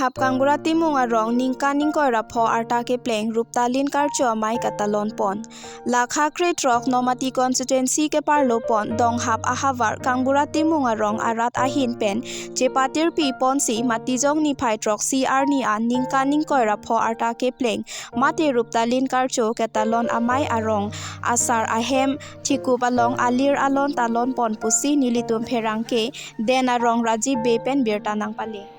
Donghap Kangbura Timung Arong Ningkan Ingkoi rapho Arta kepleng Ruptalin Karcho Amei katalon pon. Lakha kretrok nomati constituency ke parlo pon Donghap ahavar Kangbura Timung Arong arat ahin pen cepatir pi ponsi matijong ni paitrok CR ni an Ningkan Ingkoi rapho Arta kepleng mati Ruptalin Karcho katalon Amei Arong asar ahem thikup along alir alon talon pon pusi nilitum pherangke den Arong Rajiv bepen birtanang pale.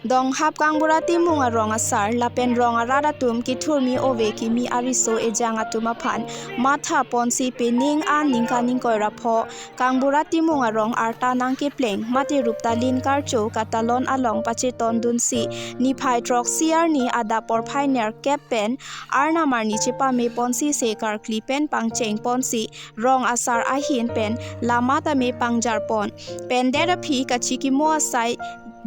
Donghap Kangbura Timung Arong asar lapen rong aradatum kithurmi ove kimi ariso ejang atuma phan matha ponsi pening an Ningkan Ingkoi rapho Kangbura Timung Arong Arta nang kepleng mati Ruptalin Karcho katalon along pacheton dunsi ni phai trok CR ni ada por phainer kepen arna marni chepame ponsi sekar klipen pangcheng ponsi rong asar ahin pen lama tame pangjar pon pen derapi kachiki mo asai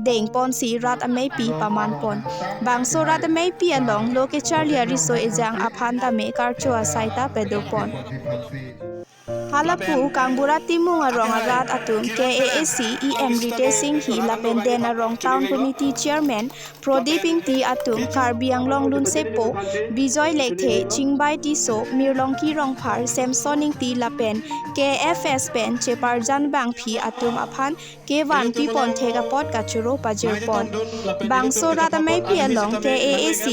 deng ponsi rat amei pi paman pon bangso rat amei pi along loke charlia riso ejang aphanda me karcho asaita pedopon Halapu Kangbura Timung Arong arat atum KAAC Rite Singh hi lapen den Arong Town Committee Chairman Prodiping ti atum Karbiang Long Lun Sepo Bijoy Lekhe Chingbai Tiso Mirlong Ki Rongphar Samsoning ti lapen KFS pen Cheparjan Bang phi atum aphan K1 pi pon thega pot kachuro pajir pon Bangso ratamai pi along KAAC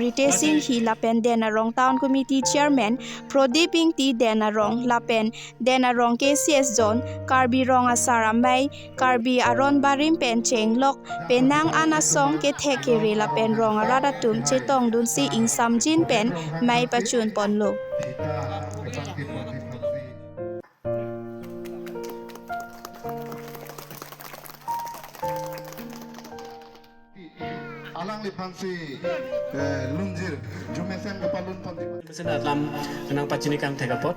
Rite Singh hi lapen den Arong Town Committee Chairman Prodiping ti den Arong lapen den Arong KCS zone Karbi rong asar Amei Karbi aron barim pen cheng lok penang anasong ke thekere la pen rong aradatum chetong dunsi ing samjin pen mai pachun ponlo alang lipansi lunjir jumesen kepalun ponti Pesen dalam kenang pacinikan tegapot.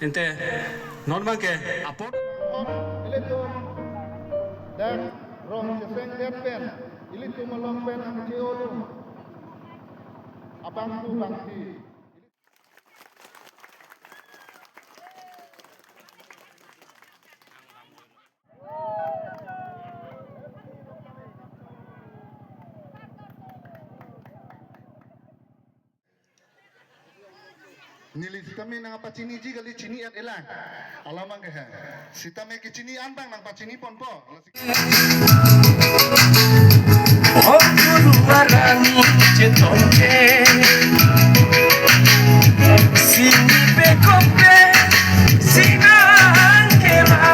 Ente normal ke apot. Ilitu dan rong seseng pen ilitu melong pen ang ciolu abang tu bangsi Nili sitame nang pacini ji gali cini at elang alamang ke ha sitame ke cini antang nang pacini pon po Oh guru marani cetonke sini pekope sinan kema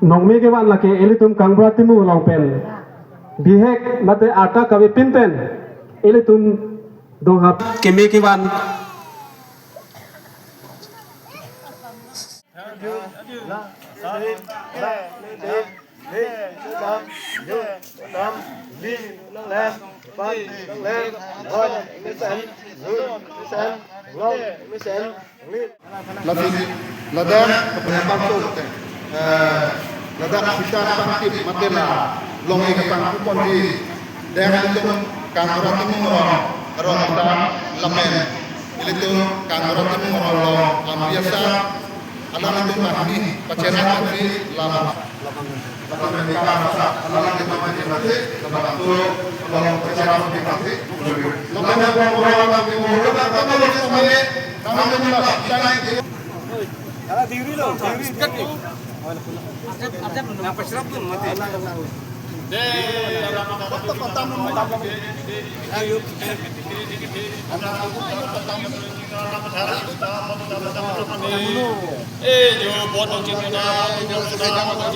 nongme ke ban lake elitum Kangbura Timung long pen bihek mate Arta kawe pinpen elitum Donghap Keme kiwan ladang kepenyampang tu ladang kita pangkit matela longi ketang kupon di daerah itu Kangbura Timung Arong Arta lamen itu Kangbura Timung Arong ambiasa alang itu mahni paceran di lama lapangan di kawasan alang itu mahni mati lebantu tolong paceran di mati lamen orang di mulut apa kalau semuanya kami menolak kita Ala diri lo, diri kat ni. Arjab belum. Apa serap tu mati. Ayo. Jo buat orang Cina, jo sedang orang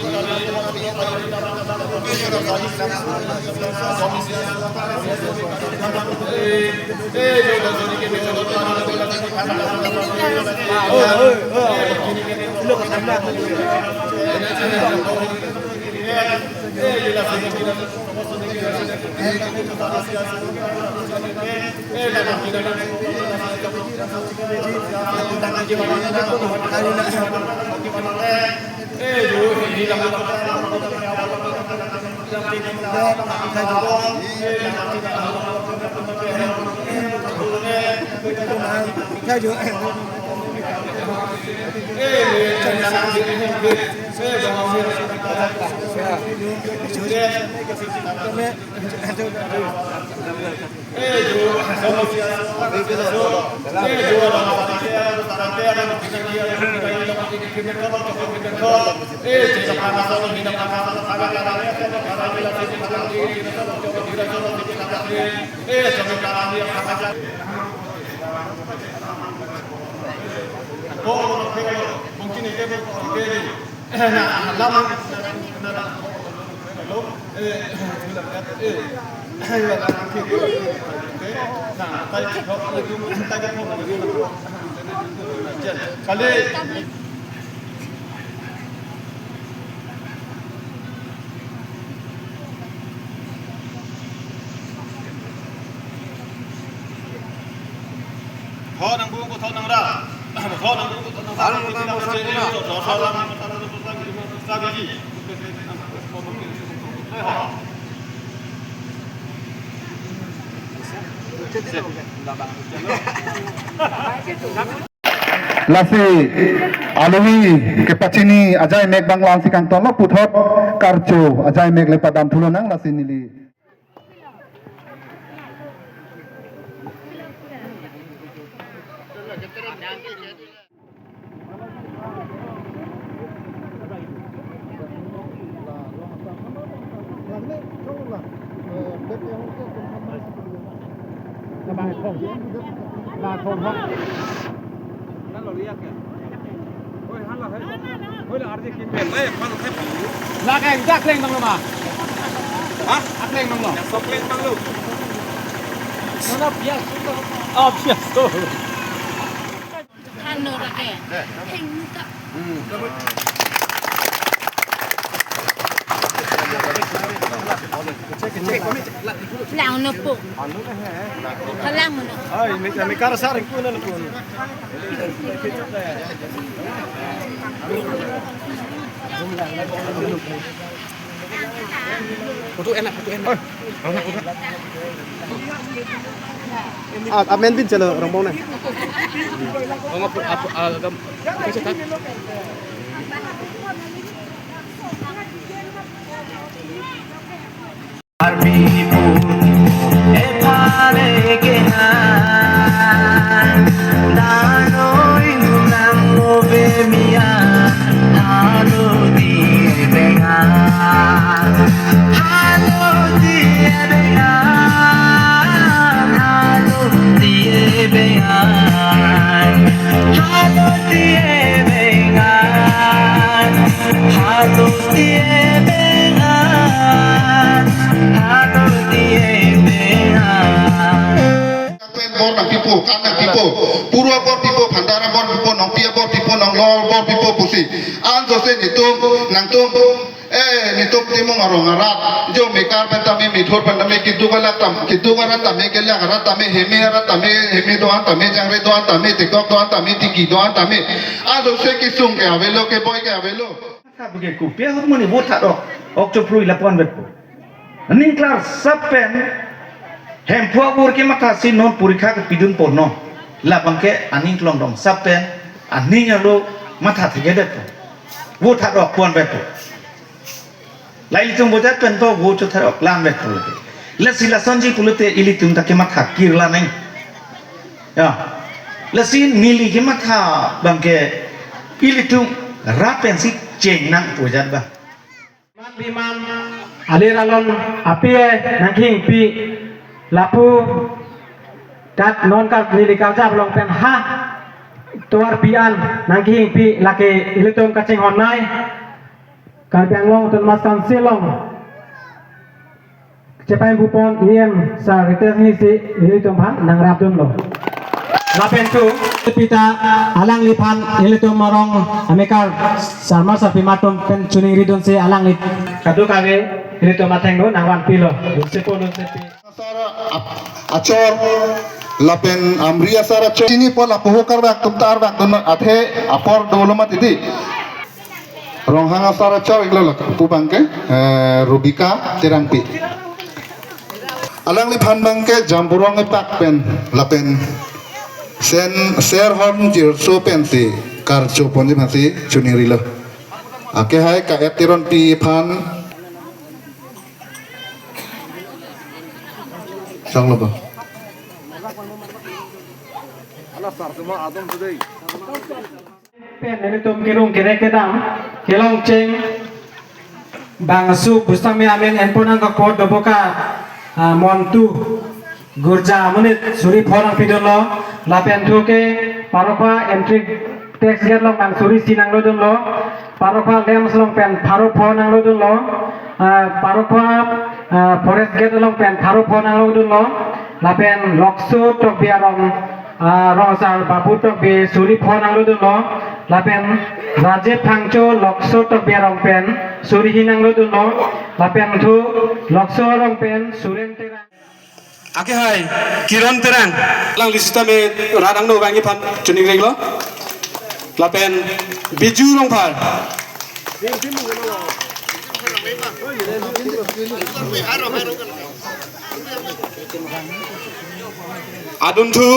Lasi alui ke pacini ajai mek bang lang si kang tolok puthot karcho ajai mek le padam thulonang lasi nili Lang na po. Halang mo na. Ay, may karasaring ko na po. Putu enak. Amen din calo rombong na. Purwa bor pipo Bhandara bor pipo Nongpia bor pipo Nonglor bor pipo Pusi an jose nitum nangtum nitum Timung Arong arat jo mekar pentame mithor pentame kitu kala tame kelya arat tame heme arat tame heme doan tame jangre doan tame tikok doan tame tiki doan tame an jose kisung ke avelo ke boy ke avelo Bagi kupia aku mani botak dok, ok coprui lapuan betul. Ning klar sapen hempua bur ke makasi non purikha ke pidun porno, lapang ke aning klong dong sapen aning lo mata thege det. Botak dok puan betul. Lain tung botak pento botak dok lam betul. Lesila sonji pulute ili tung tak ke mata kirla neng. Ya, lesin nili ke mata bangke ili tung rapen si ceng nang pujat bah. Bimam aliralon apie nangking pi lapu dat non kal nili kalja belong pen ha tuar pian nangking pi lake ilitung kacing honai kalbiang long tun mas kansilong cepai bupon iem sa rites ni si ilitung pan nang rabdun lo lapen tu pita alang lipan ilitung marong amekar sarma sapi matum pen cuning ridon si alang lip kadu kage ilitung mateng no nangwan pilo sepo no sepi acor lapen amria sara acor ini pun lapuh karwak tumtar wak tunak athe apor dolomat ini ronghanga sara acor iglo lak pubangke rubika terangpi alang lipan bangke jamburong ipak pen lapen sen ser hon jir so pensi Karcho ponji masih juniri lo. Ake hai ka etiron pi pan. Sang lo ba. Pen ini tum kirung kira kedang kilong ceng bangsu bustami amen enponang kakot doboka montu gurja menit suri phorang pidolo lapen thuke parokwa entry text get long bang suri sinang lo dun lo parokwa lem slong pen pharo phorang lo dun lo parokwa forest get long pen pharo phorang lo dun lo lapen lokso tok biarong rosal babu tok bi suri phorang lo dun lo lapen rajet thangcho lokso tok biarong pen suri hinang lo dun lo lapen thu lokso rong pen suren terang Ake hai kiron terang lang lisita me radang no bangi pan chuning reglo lapen biju long par adun thu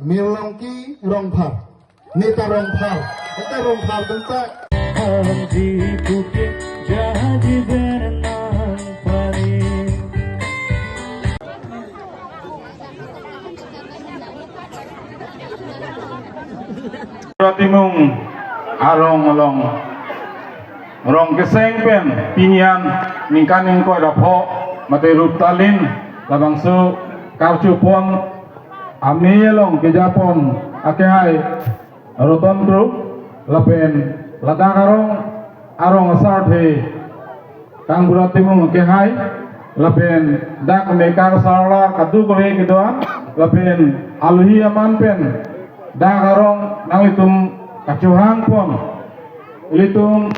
Milongki rongphar, nita rongphar, eta rongphar bentak. Timung Arong along rong keseng pen pinian Ningkan Ingkoi dapo mate Ruptalin Karcho Amei long ke Japon ake hai roton bro lapen ladak arong asar the Kangbura Timung ke hai lapen dak mekar sarla kadu ko he kidoan lapen alhi aman pen dak arong nang itum kacuhang pon ilitum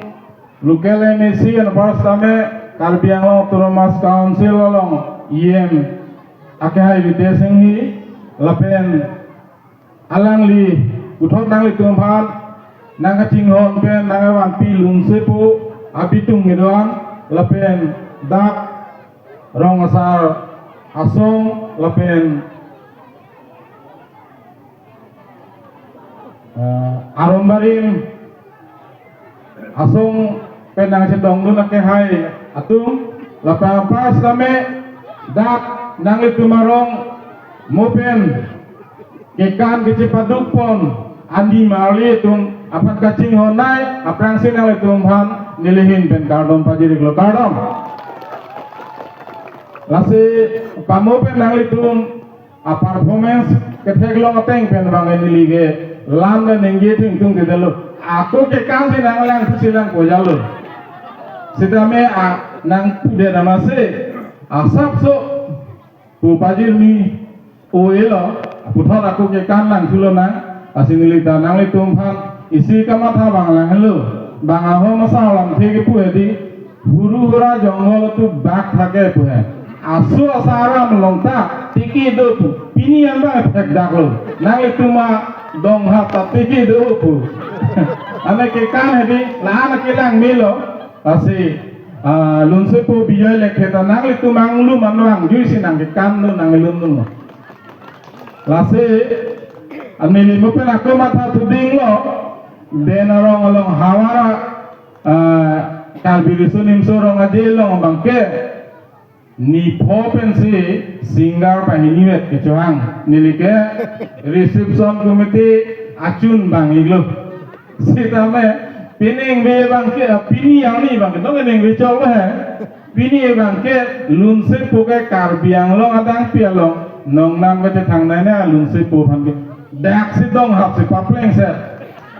lukele mesi an barstame karbiang turumas council long iem ake hai videsing hi lapen alang li uthot nang li tumphan nang ka ching hon pen nang wan pi lung sepu abitung ngidoan lapen dak rong asar asong lapen arombarim asong penang sedong dun ke hai atung lapan pas lame dak nang itu marong mopen kekan kepado pon andi mali tung apat kacing honai aprang sinal tung han nilihin pen kardom pajiri klo kardom lasi pamopen nang tung performance kethek lo ateng pen bang nilige lam na nengge tung tidalo aku kekan sinang lang silang pojalo sidame nang pude namase asap so pu pajir ni oelo puthor aku kekan lang sulo nang asinilita nang litumhan isi kamatha banglang helo bangaho masalam theke puedi huru hura jongol tu bak thake puhe asu asara melongta tiki do pini amba thek daklo nang lituma donghap ta tiki do pu ane ke kan hedi lana kilang milo asi lunse pu bijoy lekheta nang litumang lu manwang juisi nang ke kan nu nang lum nu lase amili mopen aku mata tuding lo den arong along hawara kalbirisu nimso rong aje long bangke ni popen si singar pahiniwet kecoang nilike reception committee acun bang iglo sitame pining be bangke pini yang ni bangke dong ning ricol he pini bangke lunse poke karbiang long adang pialong nong nam ke thang na lunse po bangke dak si donghap si kepleng set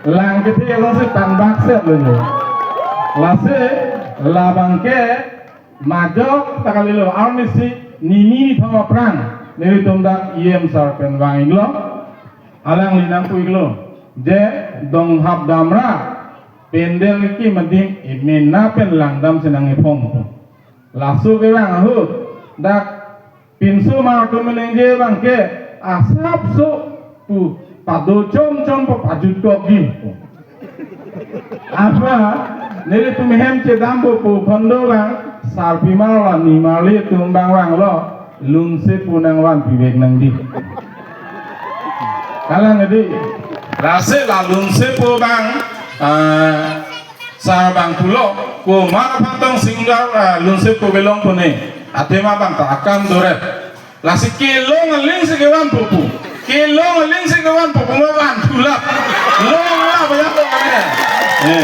lang kete lo si tanbak set lo lase labangke majok takali lo armisi nini thama prang neri tumdak iem sarpen wang iglo alang linang pu iglo je donghap damra pendel ki mading imena pen langdam senang ipong lasu ke bang hu dak pinsu ma kumelengje bangke asap so pu pado chom pajut kogi apa nele tumehem che dambo pu phondo bang sarpi mala ni mali tumbang wang lo lunse punang wan pibek nang di kalang di rase la lunse pu bang sarbang pulo ko mar pantong singgar lunse pu belong pune atema bang ta akam dore lasi kelong ling se gewan pu kelong ling se gewan pu ngawan tulap long la banyak to kane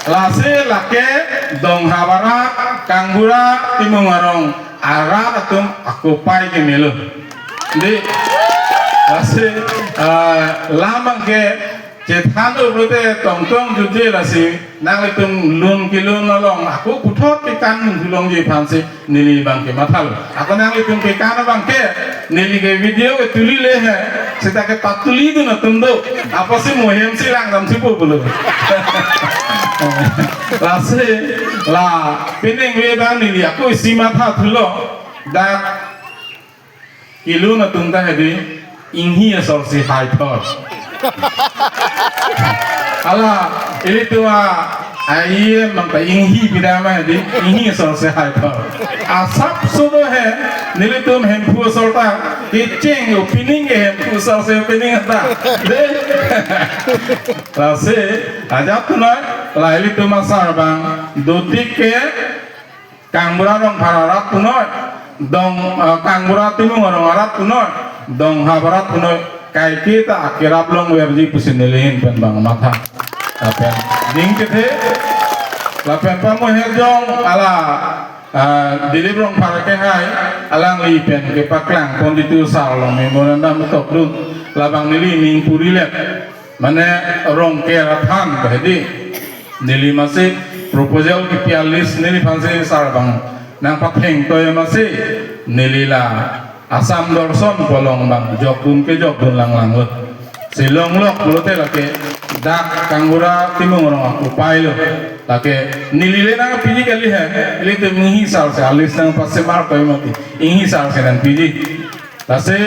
lase lake Donghapara Kangbura Timung Arong Arta atum aku pai ke melo di lase lamang ke cethando brote tong juje lasi nang itum lun kilun nolong aku puthot ke kan julong je phanse nili bangke mathal aku nang itum ke kan bangke nili ke video ke tuli le hai sita ke patuli du na tundo apa si mohem si lang dam si pu bulu lase la pining we bang nili aku isi matha thulo da kilun na tunda hedi inghi asor si hai thor ala ini tua air mangta inghi bidama di inghi sol sehat asap sudah he nili tum hempu solta kecing opening hempu sol se opening ata de lase ajak tuna la ini tu masar bang dotik ke Kangbura rong pararat tuna dong Kangbura Timung rong arat tuna Donghap tuna kai kita akhirap long werji pusinilin pen bang matha apen ding kethe lapen pamu herjong ala dilibrong parake hai alang li pen ke paklang konditu salong memorandum tok dun labang nili ning purilet mane rong ke rathan bahdi nili masih proposal ki pialis nili phanse sarbang nang patheng toy masih nilila asam dorson bolong bang jokun ke jokun lang lang silong lok bulote lake dak Kangbura Timung orang aku pailo lake nilile nang piji kali hai ili te mihi sal se alis nang passe mar koi mati inhi sal se nang piji lase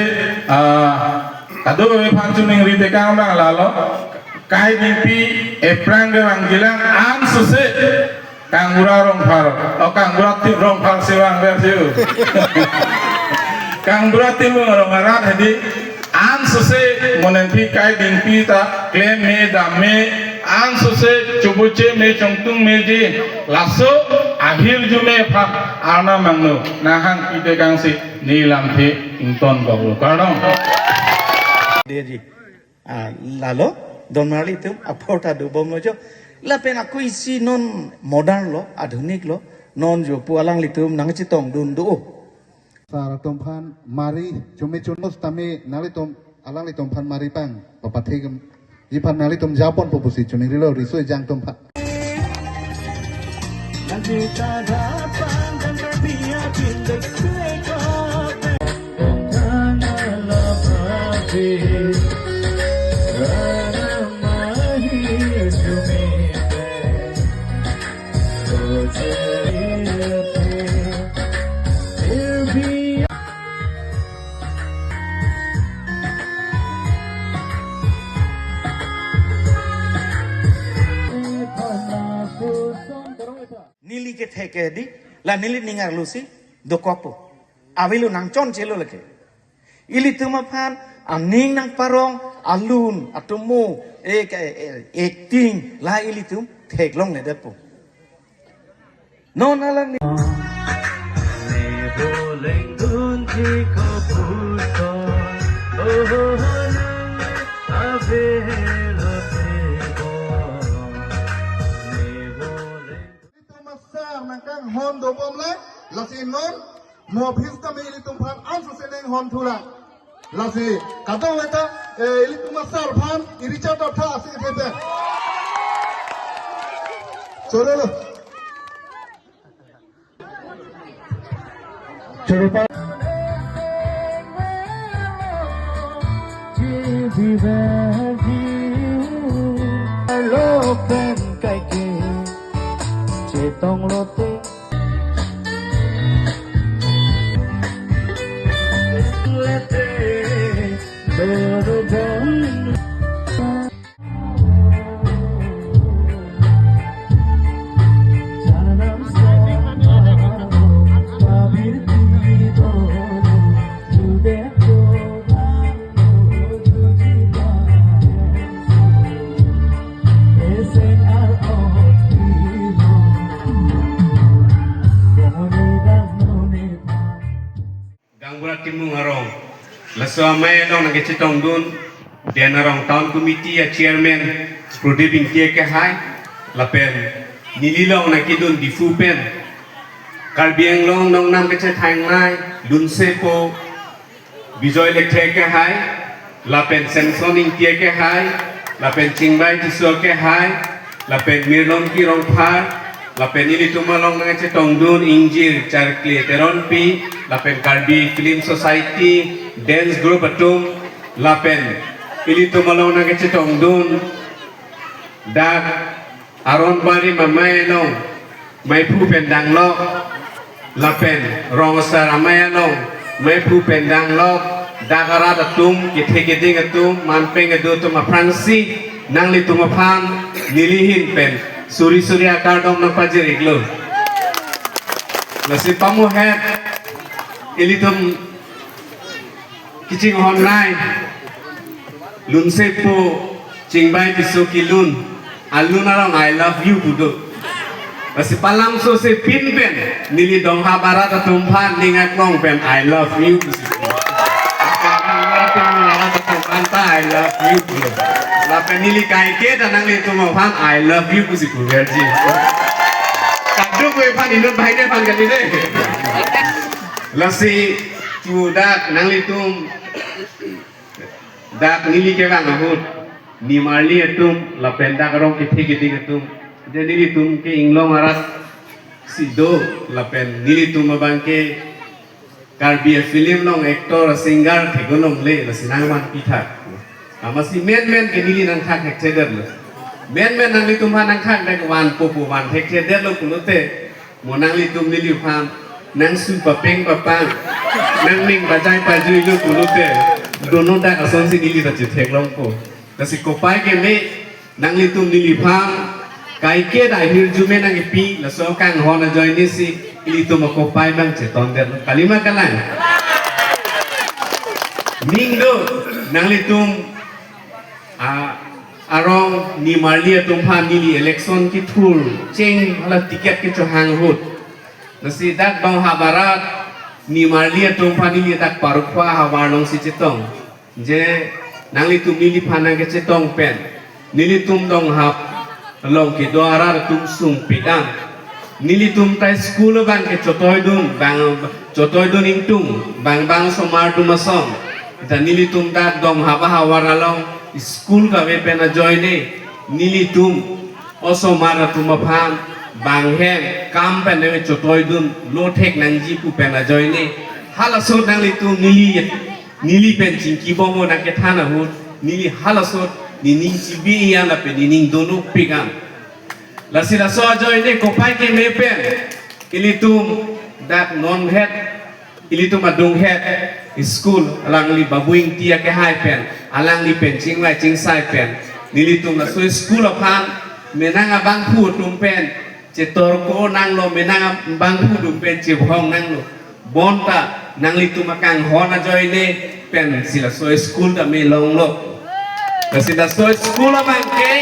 kado be phanchu ning rite kang bang lalo kai bimpi eprang ge bang gilang an suse Kangbura rong phal Kangbura tim rong phal siwang bersiu Kangbura tim rong arat hadi an sose monenti kai ding pi ta claim me dam me an sose chubuche me chongtung me ji laso ahil ju me pha arna mangno nahang pi te kang si nilam the ington goglo karong Deji lalo don marli tum apota du bom no jo la pen aku isi non modern lo adunik lo non jo pualang litum nang chitong dun du Sara Tomphan Mari Cumi Chunus Tami Nalitum Alang Litum Pan Mari Pang Papathigam Ipan Nalitum Japon Popusi Chuning Rilo Risu Jang Tomphan Nili ke theke di la nili ningar lusi do kopo avilu nang chon chelo leke ili tuma phan aning nang parong alun atumu ek ting la ili tum thek long ne depo non alang ni Nangkang hon do bom le lasi non mo phis kami ili tumphan ansu seneng hon thula lasi kato weta ili tumasar phan iricha ta tha asi thebe chorelo choropa lo pen kai ke tong lote lete doro bom janam sama pabir tido jude Kangbura Timung Arong Laso Amei Arong nang Citong Dun Dian Arong Town Committee ya Chairman Prodiping Tia ke Hai Lapen Nililong nang Kidun di Fupen Karbiang Long nong nam ke Thang Nai Dun Sepo Bijoy Lekhe ke Hai Lapen Sensoning Tia ke Hai Lapen Chingbai Tiso ke Hai Lapen Mirlong Ki Rong Phar Lapen ini tumalong nang Citong Dun Injil Charkli Teron Pi Lapen Karbi Film Society Dance Group Atum Lapen ili tumalong nang Citong Dun Dak Aron Bari Mamay Long May Pu Pendang Lok Lapen Rongsar Amay Long May Pu Pendang Lok Dak Arat Atum Kithe Atum Manpeng Adu Tum Apransi Nang li tumapang nilihin pen Suri akar dom nang pajirik lo Lasi pamuhet Ilitum Kicing honrai Lun sepo Cingbai pisoki lun Alun arang I love you budo Lasi palang so se pin pen Nili Donghap Arta tumpan Ningak nong pen I love you I love you budo Lapen nili kaike dan nang litu mau pan I love you kusi kuverji. Kadung gue pan indut bahaya pan kan ini. Lasi tudak nang litu dak nili kewang ahut ni marli atum lapen dak rong kiti atum. Jadi litu ke inglong aras sido lapen nili tu mabangke karbi film long aktor singer tegonong le lasi nangman pitak. Masih men ke nili nang thak hek cheder lo men nang li tumha nang thak dek wan popo wan hek cheder lo kunote mo nang li tum nili pham nang su papeng papang nang ning bajai pajui lo kunote dono dak ason si nili ta thek long ko kasi kopai ke me nang li tum nili pham kaiket akhir jume nang ipi la so kang hona join ni si ili tu makopai bang ceton der kalima kalang mingdo nang litum arong ni marlia tumpa ni election ki thur cheng hala tiket ki chohang hut nasi dak Donghap barat ni marlia tumpa ni dak parukwa hawarong si cetong je nang litum ni phana ke cetong pen nilitum Donghap long ke doara tum sung pidan nilitum tai school bang ke chotoi dun ingtung bang somar tu masong dan nilitum dak Donghap hawara long school ka we pena joine nilitum oso mara tu maphan bang hen kam pen we chotoi dun lo thek nang ji pu pena joine hala so nang litum nili pen chingki bomo na ke thana hu nili hala so nining cibi yang la pe nining dono pigan la sila so joine ko pai ke mepen ilitum dak non het ilitum adung het school alang li babuing tia ke hai pen alang li pen ching lai ching sai pen nilitum la so school aphan menang abang pu tum pen cetor ko nang lo menang bang pu tum pen che hong nang lo bonta nang litum akang hona joine pen sila so school da me long lo kasi da so school bangke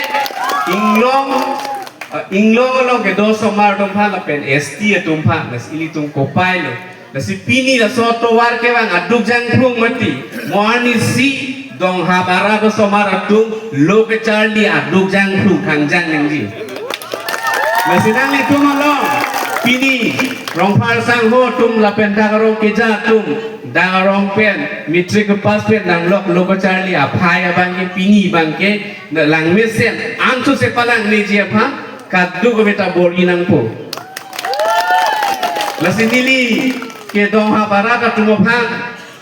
inglong lo ke do so mar dom pha la pen st tum pha nas ili tum ko pai lo nasi pini da so to war ke bang aduk jang phung mati moani si Donghap barat so mar tum lo ke charli aduk jang phung khang jang nang ji nasi nang li tum lo pini rong phar sang ho tum la pen da ro ke ja tum darong pen mitri ke pas pen nang lok loko charli aphaya bangke pini bangke lang mesen ansu se palang ni je pha kaddu ko beta bori nang po lasinili ke Donghap barat tu mo phang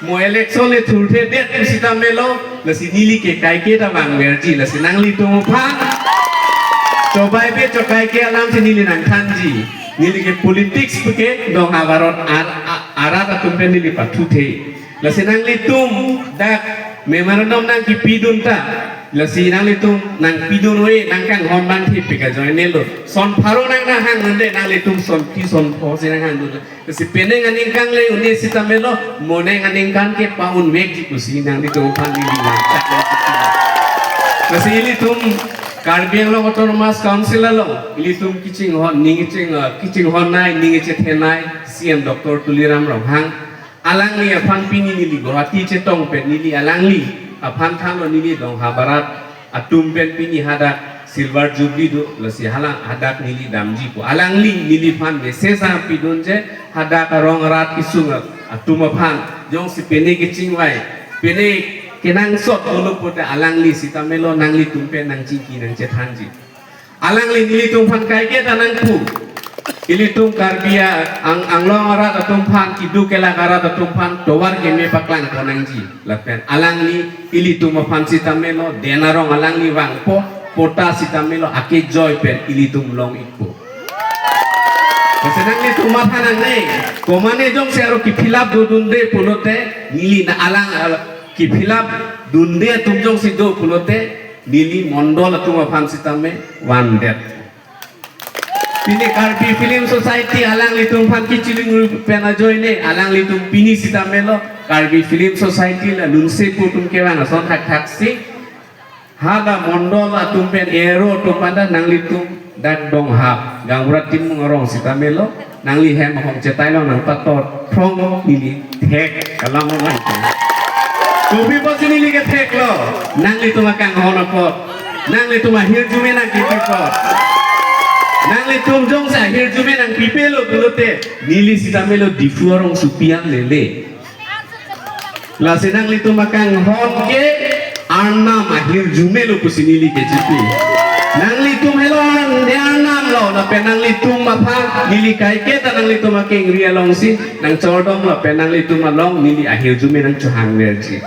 mo election le thurthe det kusita melo lasinili ke kai ke ta bang merji lasinang li tu mo phang cobai be cokai ke alam sinili nang thanji nili ke politics ke Donghap barat Arta tumpen nili patuthe lasinang litum dak memorandum nang ki pidun ta lasinang litum nang pidun we nang kang hon ban thi pika join nelo son pharo nang na hang nde nang litum son ki son pho sinang hang du si peneng aning kang le uni sitamelo moneng aning kan ke paun mek ji kusi nang litum phan nili nang tak lasili tum Karbiang lo autonomous council lo ilitum kiching hon nai ningiche thenai CM Dr. Tuliram Rohang alang li aphan pini nili Guwahati chetong pen nili alang li aphan thalo nili Donghap barat atum pen pini hadak silver jubilee do lasi halang hadak nili damji po alang li nili phan mesesa pidun je hadak Arong rat kisung atum aphan jong si pene kiching wai pene kenang sot ulu puta alang li sita melo nang li tumpen nang ciki nang cethanji alang li nili tumpan kai ke tanang pu ili tum karbia ang long arat tumpan kidu kela karat tumpan towar ke me paklang konangji lapen alang li ili tumapan sita melo denarong alang li wang po pota sita melo ake joy pen ili tum long ipo Kesenang ni tumapan nang nei komane jong sero ki philap dudunde pulote nili na alang ki philap dunde tumjong sido pulote nili mondol tuma phansitame one death pini karbi film society alang litum phan kichiling pena joine alang litum pini sitamelo karbi film society la lunse putum kewana son thak thaksi hada mondol atum pen ero tumanda nang litum dak Donghap Kangbura Timung Arong sitamelo nang li hem hong cetai lo nang patot prong nili thek kalam nang Kopi pos ini lihat hek lo, nang itu makan hono pot, nang itu mahir jume nang pipi pot, nang itu jong sa hir jume nang pipi lo kulote, nili sita melo difu orang supian lele. Lasi nang itu makan hon ke, arna mahir jume lo kusinili ke jipi. Nang itu melon dia anam lo, nape nang itu mapa nili kai ke, nang itu makan ria longsi, nang cordom lo, nang itu malong nili akhir jume nang cuhang verji.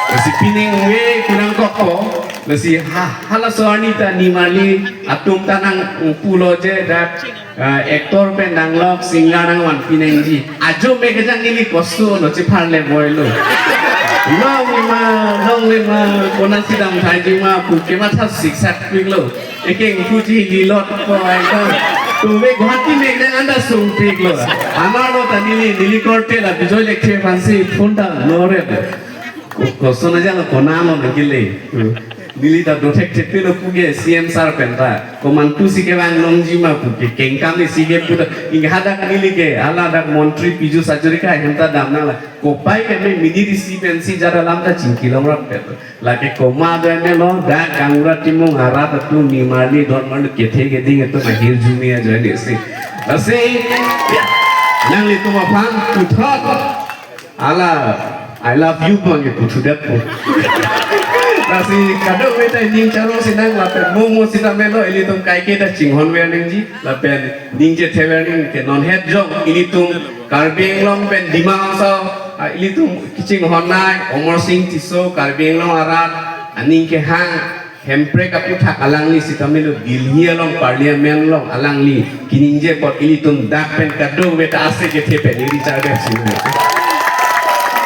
Nasi pining we kurang koko, nasi hala soanita ni mali atum tanang pulo je dak ektor pendang lok singarang wan pining ji. Ajo me kejang nili kostu no cipar le boy lo. Long lima kona sidam thai ji ma puke ma thas siksak ping lo. Eke nguji lilot ko ay ka. Tuwe guhati me na anda sung pig lo. Amaro ta nili korte la bijoy lekhe fansi phunda lore. Ko sona jala konalo nagile. Nili ta dotek tepe lo puge CM sar penta. Ko mantu sike bang longji ma puge kengkam ni sike puta ing hada nili ke ala dak montri piju sajuri ka hemta damna la. Ko pai ke me mini recipiency jara lamda cingkilong rak peta. Lagi koma dene lo da Kangbura Timung Arta tu ni marli don marli kethe ke ding itu mahir jumia jadi sih. Asih nang li tu mafan puthot ala I love you bang itu sudah pun. Asih kadang kita ning caro sinang lapen momo sita melo ini tum kai kita cinghon wearing ji lapen ning je thewearing ke non head jong ini tum karbing long pen dimang so ini tum kicing honai omor sing tiso karbing long arat aning ke hang hempre kapu thak alang li sita melo dilhia long parliament long alang li kining je pot ini tum dak pen kadang beta ase ke thepe ni charge sing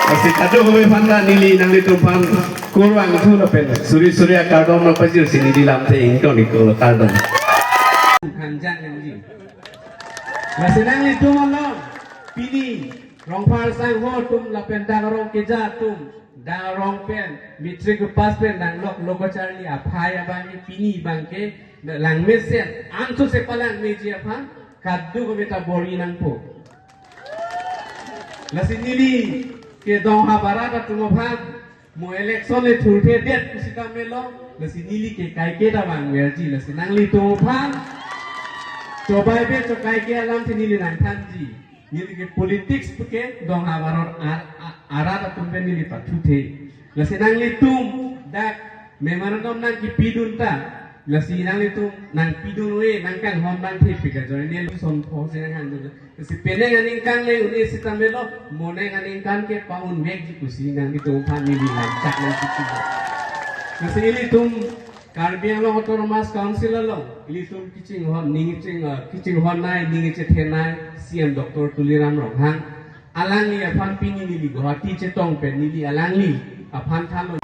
Asik kado we panda nili nang itu pan kurang itu lo pen suri kardom lo pajir sini di lam te ingko niko kardom. Hanjang nangji. Masih nang itu malam pini rong par sang ho tum la pen dang rong keja tum dang rong pen mitri ke pas pen dang lok logo charli aphaya bangi pini bangke lang mesen antu se palang meji apa kaddu ko beta bori nang po. Lasi nili ke Donghap Arta tumaphan mo election le thurthe det kusita melo lasi nili ke kai ke da bang werji lasi nangli tumaphan cobai be to kai ke alam thi nili nang thanji nili ke politics ke Donghap Arta tumbe nili pathuthe lasi nangli tum dak memorandum nang ki pidun ta lasi nangli tum nang pidun we nang kan hon bang thi pika joi nil son pho se nang han si peneng Ningkan le uni sita melo moneng Ningkan ke paun meg ji kusi ngang itu pani di lancak nang kici nasi ili tum karbiang lo autonomous council lo ili tum kicing hon kicing hon nai ning che thenai CM Dr. Tuliram rong hang alang li aphan pini li Guwahati che tong pen li alang li aphan than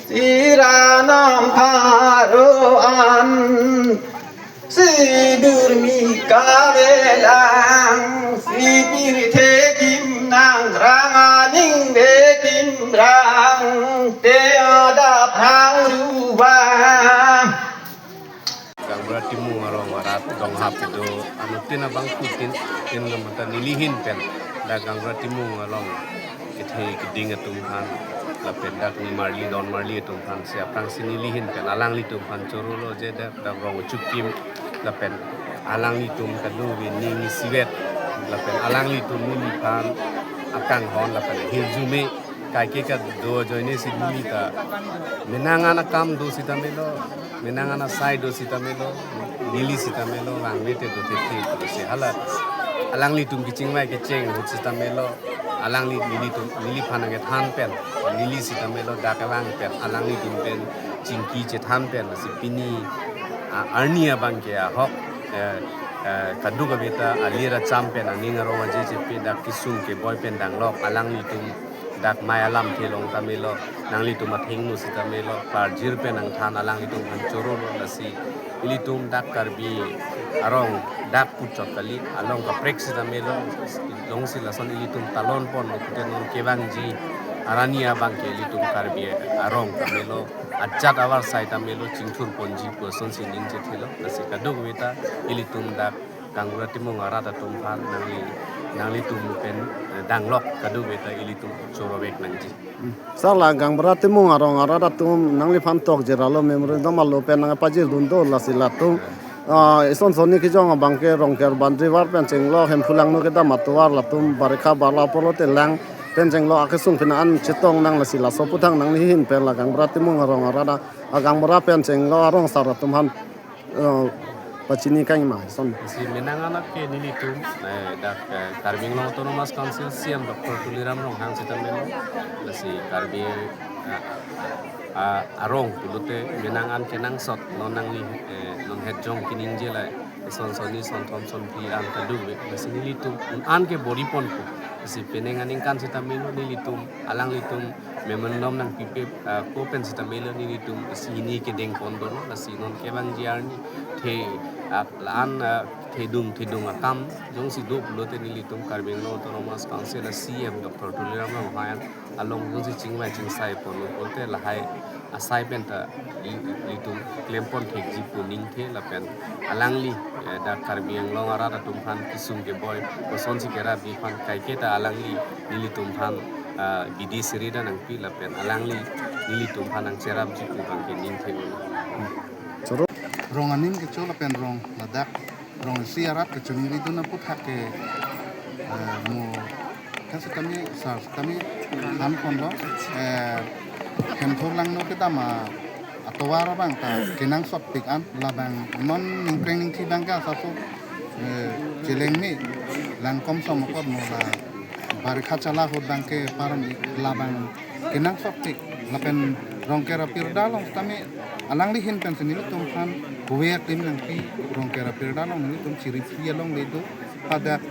Siranam Paruan Sidurmi Kavelang Sipirte Kimnang Ranganing De Kimrang Teada Pangrubang Kangbura Timung Arong Arta Donghap itu anutin abang putin tin namata nilihin pen da Kangbura Timung Arong kethe keding tumhan la pendak ni marli don marli tumhan se apang sinilihin pen alang li tumhan chorulo je da rong chukim la pen alang li tum kadu winning siwet la pen alang li tum ni pan akang hon la pen hiljume kai ke ka do joine sidni ta menangana kam do sitamelo menangana side do sitamelo nili sitamelo langmete do tete se hala alang li tum kicing mai ke cheng ho sitamelo alang lili panang ke than pen lili si tamelo dakawang pen alang li tum pen jingki che than pen si pini arnia bang ke hok kadu ka beta alira champion aninga ro je je pe dak kisung ke boy pen dang lok alang li tum dak maya lam thelong tamelo nang li tum athing nu si tamelo par jir pen ang than alang li tum han choro la si ili tum dak karbi arong dak puchok kali along ka prex si tamelo long si la son ili tum talon pon kuten non kebang ji arania bang ke ili tum karbi arong tamelo ajat awar sai tamelo chingthur ponji person si ning je thelo la si kadu beta ili tum dak Kangbura Timung Arta tum phan nangli tum pen danglok kadu beta ili tum chorobek nangji Sala Kangbura Timung Arta tum nangli phan tok jeralo memory domalo pen nang pajir dundo la sila tum ison soni ki jong bangke rongker bandri war pen chenglo hem phulang no kita matuar la tum barikha bala polo te lang pen chenglo akesung phinaan chitong nang la sila so putang nang li hin pen la Kangbura Timung Arta Kangbura pen chenglo arong sara tum han pachini kai ma son si menanganak ke nili tum dak Karbing Long Autonomous Council siam Dr. Tuliram Rong hang sitamelo la si karbi arong pulute menangan kenang sot nonang li non hedjong kining jela son soni son thom son pi an kadu la si nili tum an ke body pon ko si penengan Ningkan sitamelo nili tum alang li tum memenom nang pipe ko pen sitamelo nili tum si ini ke deng kondo la si non kebang jiarni the laan thedung atam jong si dop lote nili tum Karbing Long Autonomous Council a CM Dr. Tuliram Rong hayan along jong si chingwai chingsai pon polte la hai asai pen ta li tum klempon thek ji puning the la pen alang li da Karbing Long Arta tum phan kisum ke boy ko son si kera bi phan kai ke ta alang li nili tum phan bidi serida nang pi la pen alang li nili tum phan ang cherap ji pu bang ke ning the rong aning ke chola pen rong ladak rong siarat ke chungi itu na put hak ke mo kan kami han kondo hem thor lang no kita ma atowara bang ta kenang sop pik an la bang non ningkreng ning thi bang ka sa so jeleng ni lang kom som ko mo la barikha chala hot bang ke param la bang kenang sop pik la pen rong kera pirda long kami alang li hin pen senil tum khan kuwe tim lang pi rong kera pirda long ni tum chiri pi long le do pada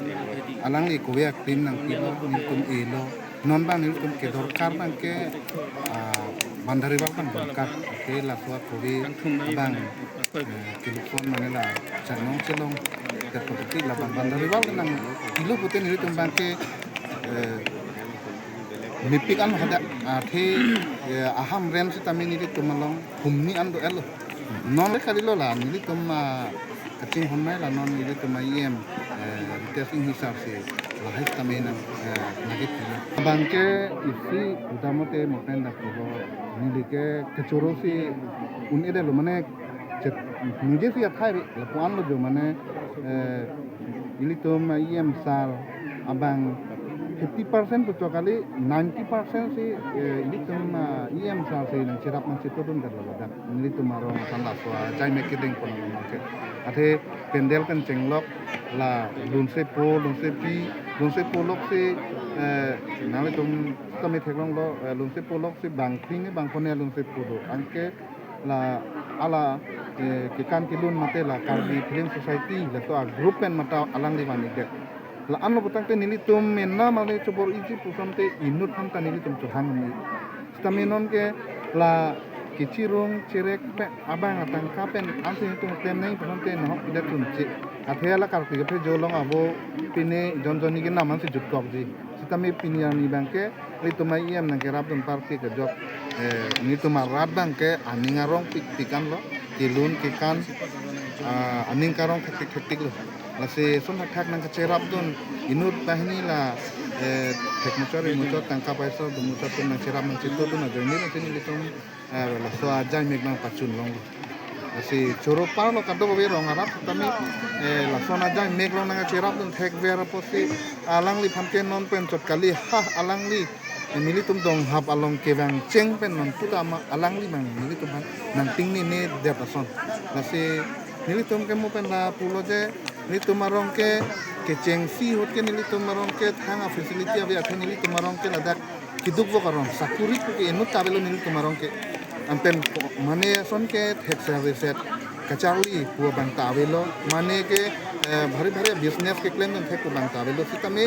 alang li kuwe tim lang pi lo ni tum elo non bang ni tum ke dorkar bang ke bandari bang dorkar ke la suat kuwe bang telepon manela chanong chelong ke properti la bandari bang nang kilo puten ni tum bang ke mipik an hada the aham rem si tami ni tumalong humni an do elo non le kadilo la ni tum kacing honai la non ni tum iem testing hisab se la hai tami na nagit bangke isi utamote moten da ko ni ke kechoro si un ede lo mane nije si athai la puan lo jo mane ili tum iem sal abang 50% puto kali 90% si ini tum IM sal si nang sirap nang situ dun kan ladak ini tum maro sanda so jai making pon market ate pendel kan cenglok la lunse po lok si nale tum kami theklong lo lunse po lok si bangking ni bang pone lunse po do angke la ala ke kan kilun mate la Karbi Film Society la to a group pen mata alang di mani dek la anno butang te nili tum menna male chobor iji pusam te inut ham ta nili tum chuhang ni stamenon ke la kichirung chirek pe abang atang kapen anse tum tem nei pusam te no ida tum che athela kar ti pe jolong abo pine jonjoni ke naman se jutkok ji sitame pinia ni bangke ri tumai yam nang ke rabdun parti ke jok ni tumar radang ke aningarong pikan lo kilun kikan aning karong ketik lo lase son hak nang kecerap dun inut tahni la teknologi muncul tangkap paisa muncul tun nang cerap nang situ dun aja ini sini litung la so aja meg nang pacun long lase coro par lo kado be rong arap tami la so aja meg long nang cerap dun thek vera posi alang li phamke non pen chot kali ha alang li mili tum donghap along kebang cheng pen non putama alang li mang mili tum nang ting ni ne de pason lase mili tum ke mo pen la pulo je ni tumarong ke keceng fi hot ke ni tumarong ke thanga facility abi athe ni tumarong ke ladak kiduk bo karon sakuri ke enu tabelo ni tumarong ke ampen mane son ke head service kacali puo bang tabelo mane ke bhari bhari business ke claim ke ko bang tabelo sitame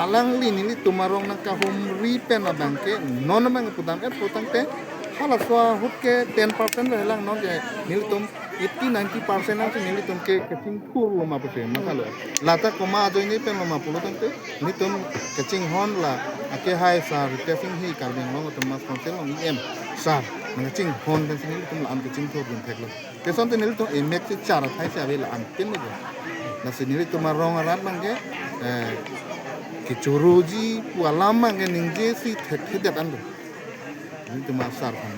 alang li ni tumarong na ka home repen abang ke non mang pudam potang te hala swa hut ke 10% le lang non ke nil tum 80-90% ang nil tum ke kecing pur lo ma pese makalo lata koma jo ni pen lo ma pulo tang te ni tum kecing hon la ake hai sar te sing hi kar beng lo tum mas konsel lo ni em sar nang kecing hon dan sing tum am kecing thor bun thek lo ke son te nil tum emek se char thai se ave la am tin lo na se nil tum rong arat mang ke kicuruji walamang ke ningje si thek hidat ando ni tum asar kan